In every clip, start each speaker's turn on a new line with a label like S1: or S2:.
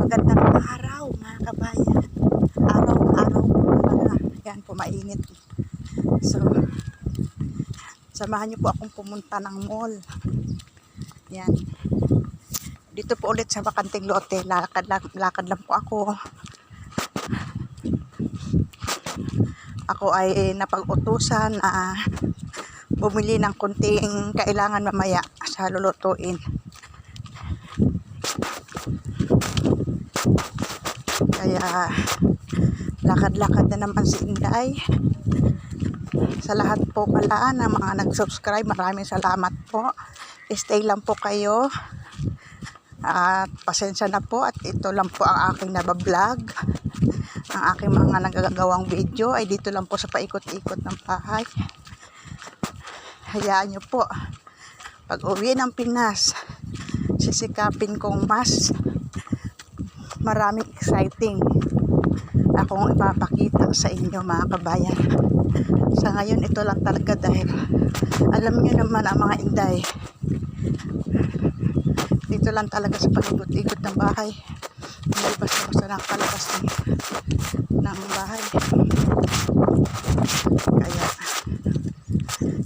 S1: Magandang araw mga kabayan. Araw-araw talaga. Yan po, mainit. So, samahan niyo po akong pumunta ng mall. Yan. Dito po ulit sa Bakanting Lote. Lakad lang po ako. Ako ay napag-utusan na bumili ng kunting kailangan mamaya sa lulutuin. Kaya lakad-lakad na naman si Inday. Sa lahat po pala ng mga nag-subscribe, maraming salamat po. Stay lang po kayo. At pasensya na po, at ito lang po ang aking nabablog. Ang aking mga nagagawang video ay dito lang po sa paikot-ikot ng bahay. Hayaan nyo po, pag uwi ng Pinas, sisikapin kong mas maraming exciting akong ipapakita sa inyo mga kabayan. Sa ngayon ito lang talaga dahil alam nyo naman ang mga Inday, dito lang talaga sa pag-ikot-ikot ng bahay, hindi basta-basta nakalabas ng bahay. Kaya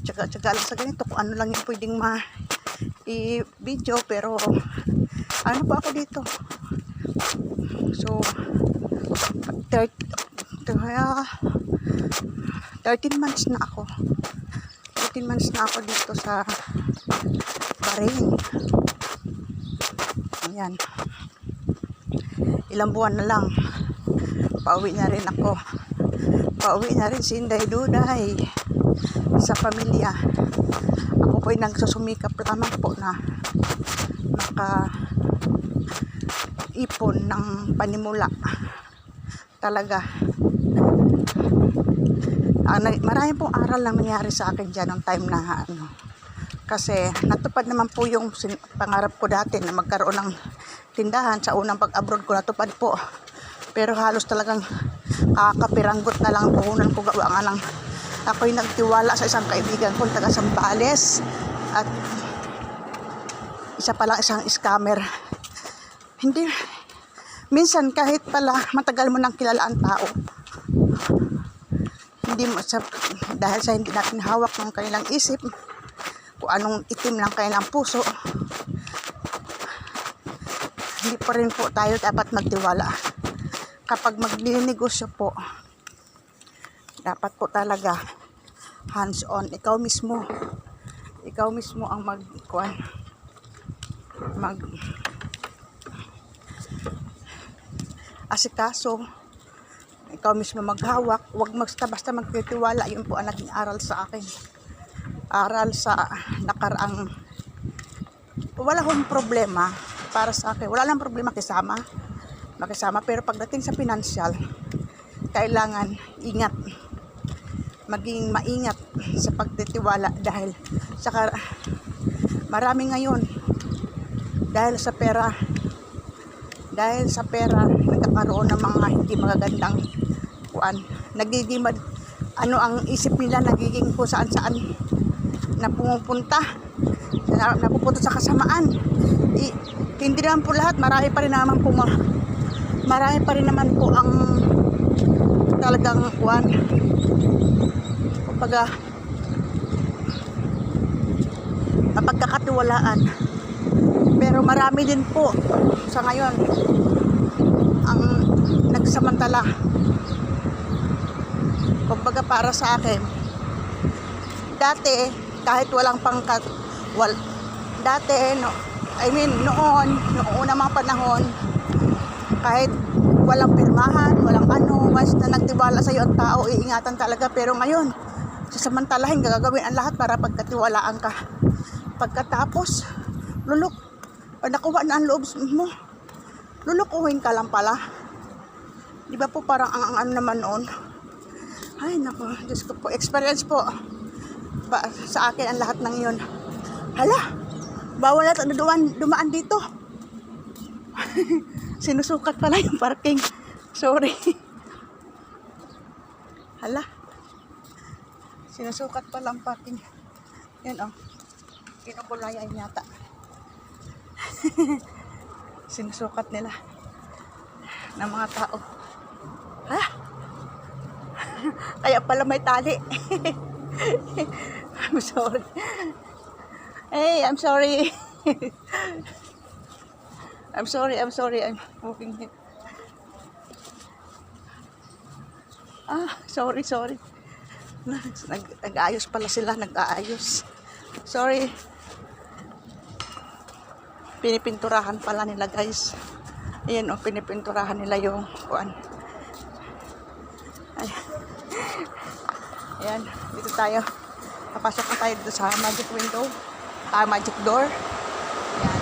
S1: tsaga-tsaga lang sa ganito kung ano lang yung pwedeng i-video, pero ano pa ako dito. So 13 months na ako. 13 months na ako dito sa Bahrain. Ayan. Ilang buwan na lang. Pauwi na rin ako. Pauwi na rin si Inday Duday sa pamilya. Ako po'y nagsusumikap lamang po na ipon ng panimula. Talaga. Marami pong aral lang nangyari sa akin dyan ng time na kasi natupad naman po yung pangarap ko dati na magkaroon ng tindahan. Sa unang pag-abroad ko natupad po, pero halos talagang kakapiranggot na lang ang puhunan ko. Gawa nga lang ako'y nagtiwala sa isang kaibigan ko taga Sambales, at isa palang isang scammer. Hindi, minsan kahit pala matagal mo nang kilala ang tao, hindi mo dahil sa hindi natin hawak ng kanilang isip, kung anong itim ng kanilang puso, hindi pa rin po tayo dapat magtiwala. Kapag magninegosyo po, dapat po talaga hands on. Ikaw mismo ang asikaso. Ikaw mismo maghawak. Huwag basta magtitiwala. Yun po ang naging aral sa akin. Aral sa nakaraang. Wala akong problema para sa akin. Wala lang problema makisama. Pero pagdating sa financial, kailangan ingat. Maging maingat sa pagtitiwala, dahil marami ngayon dahil sa pera nagkakaroon ng mga hindi magagandang nagiging ang isip nila, nagiging kung saan na pupunta sa kasamaan. Hindi naman po lahat, marami pa rin naman po ang talagang kumbaga mapagkakatiwalaan. Pero marami din po sa ngayon ang nagsamantala. Kumbaga para sa akin, dati kahit walang noong unang mga panahon, kahit walang pirmahan, walang once na nagtiwala sa iyo ang tao, iingatan talaga. Pero ngayon, sasamantalahin, gagawin ang lahat para pagkatiwalaan ka. Pagkatapos, nakuha na ang loob mo, lulukuhin ka lang pala. Di ba po parang ang ano naman noon? Ay naku, Diyos ko po, experience po sa akin ang lahat ng yun. Hala, bawal na dumaan dito. Sinusukat pala yung parking. Sorry. Hala, sinusukat pala ang parking. Yan kinukulayan yata. Sinusukat nila. ng mga tao. Ha? Kaya pala may tali. I'm sorry. Hey, I'm sorry. I'm sorry. I'm walking here. Sorry. Nag-aayos pala sila, nag-aayos. Sorry. Pinipinturahan pala nila, guys. Ayan, pinipinturahan nila yung kuan. Ayan, dito tayo. Papasok na tayo dito sa magic window. Magic door. Ayan.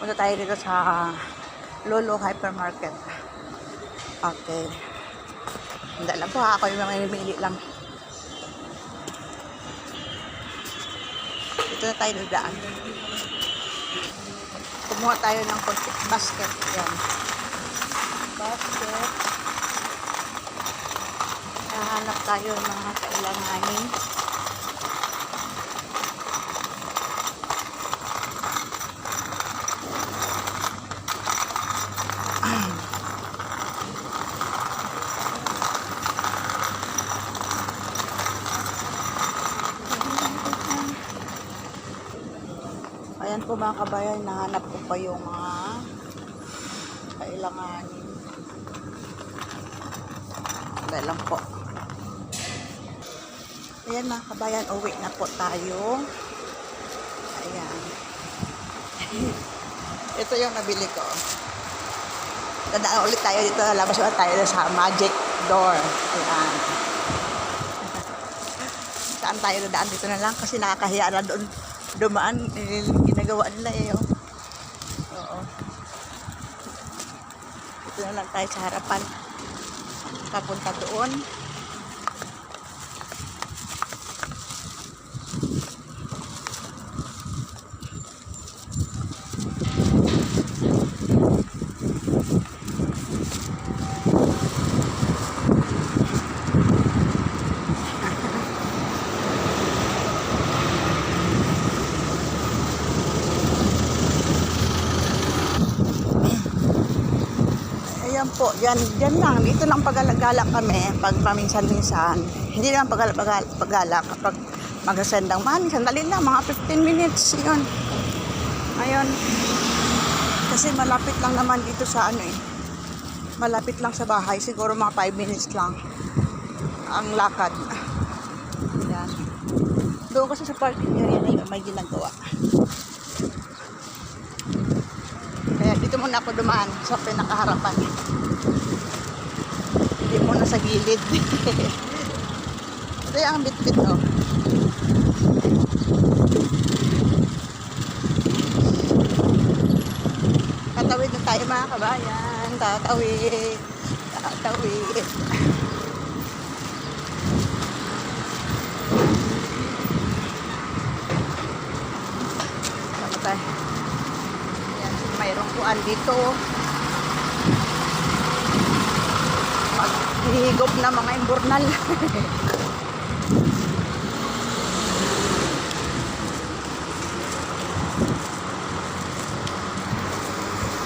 S1: Punta tayo dito sa Lolo Hypermarket. Okay. Hindi lang po, ako yung mamimili lang. Dito na tayo dadaan. Kumuha tayo ng basket. Yan. Basket. Nahanap tayo ng mga kailanganin. Ayan po mga kabayan, nahanap ko pa yung mga kailanganin. Dahil lang po. Ayan mga kabayan, uwi na po tayo. Ayan. Ito yung nabili ko. Dadaan ulit tayo dito. Labas ulit tayo sa magic door. Ayan. Saan tayo dadaan? Dito na lang kasi nakakahiya na doon. Dumaan, ginagawa nila eh. Oo. Ito na lang tayo sa harapan. Papunta doon. Ayan po, yan lang. Dito lang paggalak kami, pag paminsan-minsan. Hindi naman paggalak kapag mag-sendang money. Sandali lang, mga 15 minutes. Yun. Ngayon, kasi malapit lang naman dito sa ano eh. Malapit lang sa bahay. Siguro mga 5 minutes lang ang lakad. Yan. Doon kasi sa parking area na yun, may ginagawa. Kaya dito muna ako dumaan sa pinakaharapan. Hindi muna sa gilid. Ito yung bit-bit oh. Tatawid na tayo mga kabayan. Tatawid. Tama tayo. Mayroong kuan dito. Maghihigop na mga imburnal.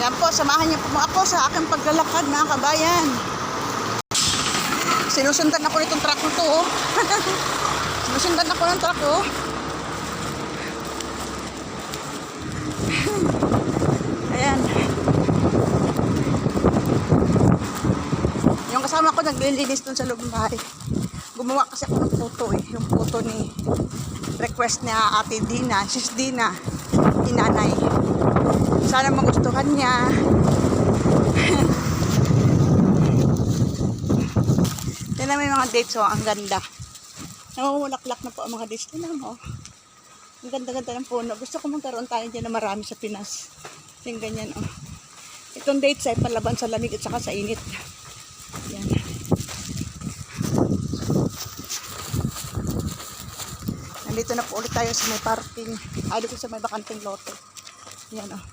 S1: Yan po, samahan niyo po ako sa aking paglalakad mga kabayan. Sinusundan ako nitong truck na to. Sinusundan ako ng truck oh. Ayan. Yung kasama ko naglilinis dun sa loob ng bahay. Gumawa kasi ako ng photo eh. Yung photo ni request niya Ate Dina, Sis Dina, inanay. Sana magustuhan niya. Tignan mo yung mga dates oh, ang ganda. Namumulaklak na po ang mga dates. Tignan mo. Ang ganda-ganda ng puno. Gusto ko magkaroon tayo dyan na marami sa Pinas. Yung ganyan, oh. Itong dates ay palaban sa lamig at saka sa init. Yan. Nandito na po ulit tayo sa may parking. Dito sa may bakanting lote. Yan, oh.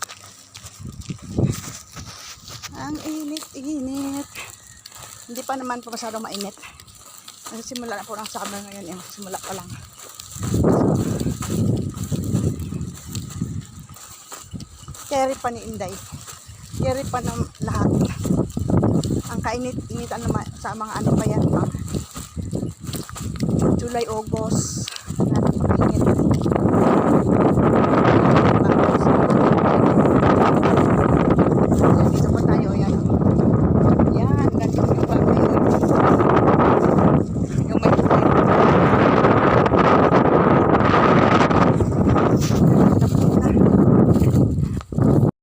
S1: Ang init-init. Hindi pa naman po masyadong mainit. Nagsimula na po ng summer ngayon eh. Simula pa lang. Carry pa ni Inday. Carry pa ng lahat. Ang kainit-initan naman sa mga ano pa yan. Mga July, August.